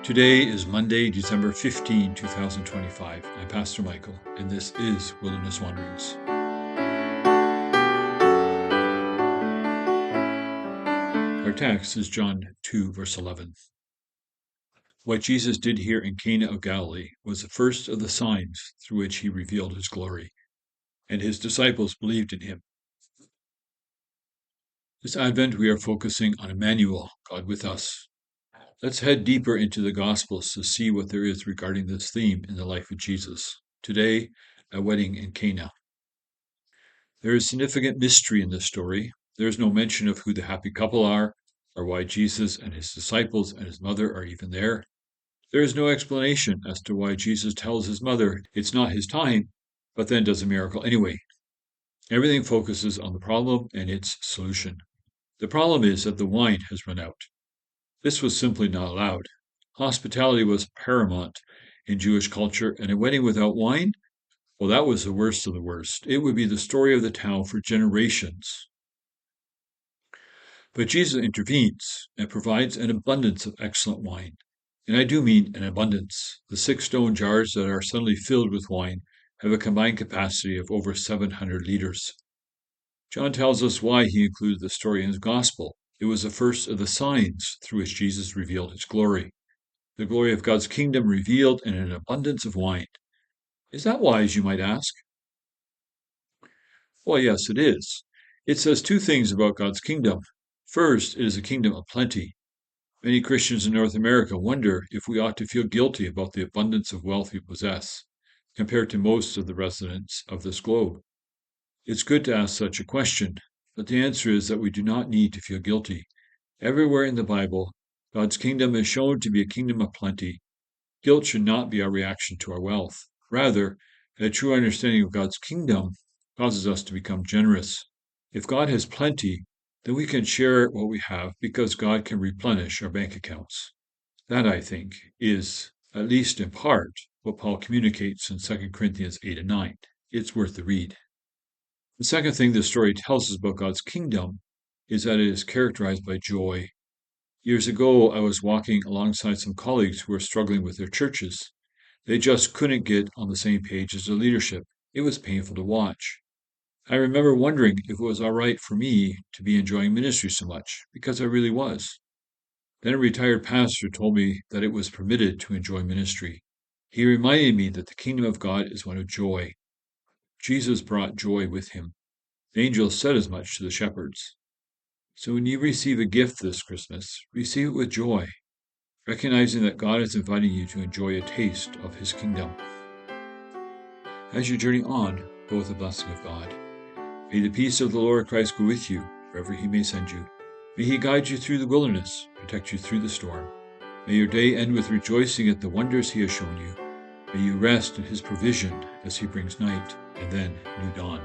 Today is Monday, December 15, 2025. I'm Pastor Michael, and this is Wilderness Wanderings. Our text is John 2, verse 11. What Jesus did here in Cana of Galilee was the first of the signs through which he revealed his glory, and his disciples believed in him. This Advent, we are focusing on Immanuel, God with us. Let's head deeper into the Gospels to see what there is regarding this theme in the life of Jesus. Today, a wedding in Cana. There is significant mystery in this story. There is no mention of who the happy couple are, or why Jesus and his disciples and his mother are even there. There is no explanation as to why Jesus tells his mother it's not his time, but then does a miracle anyway. Everything focuses on the problem and its solution. The problem is that the wine has run out. This was simply not allowed. Hospitality was paramount in Jewish culture, and a wedding without wine, well, that was the worst of the worst. It would be the story of the town for generations. But Jesus intervenes and provides an abundance of excellent wine. And I do mean an abundance. The 6 stone jars that are suddenly filled with wine have a combined capacity of over 700 liters. John tells us why he included the story in his gospel. It was the first of the signs through which Jesus revealed his glory. The glory of God's kingdom revealed in an abundance of wine. Is that wise, you might ask? Well, yes, it is. It says 2 things about God's kingdom. First, it is a kingdom of plenty. Many Christians in North America wonder if we ought to feel guilty about the abundance of wealth we possess, compared to most of the residents of this globe. It's good to ask such a question, but the answer is that we do not need to feel guilty. Everywhere in the Bible, God's kingdom is shown to be a kingdom of plenty. Guilt should not be our reaction to our wealth. Rather, a true understanding of God's kingdom causes us to become generous. If God has plenty, then we can share what we have because God can replenish our bank accounts. That, I think, is, at least in part, what Paul communicates in 2 Corinthians 8 and 9. It's worth the read. The second thing this story tells us about God's kingdom is that it is characterized by joy. Years ago, I was walking alongside some colleagues who were struggling with their churches. They just couldn't get on the same page as their leadership. It was painful to watch. I remember wondering if it was all right for me to be enjoying ministry so much, because I really was. Then a retired pastor told me that it was permitted to enjoy ministry. He reminded me that the kingdom of God is one of joy. Jesus brought joy with him. The angels said as much to the shepherds. So when you receive a gift this Christmas, receive it with joy, recognizing that God is inviting you to enjoy a taste of his kingdom. As you journey on, go with the blessing of God. May the peace of the Lord Christ go with you, wherever he may send you. May he guide you through the wilderness, protect you through the storm. May your day end with rejoicing at the wonders he has shown you. May you rest in his provision as he brings night and then new dawn.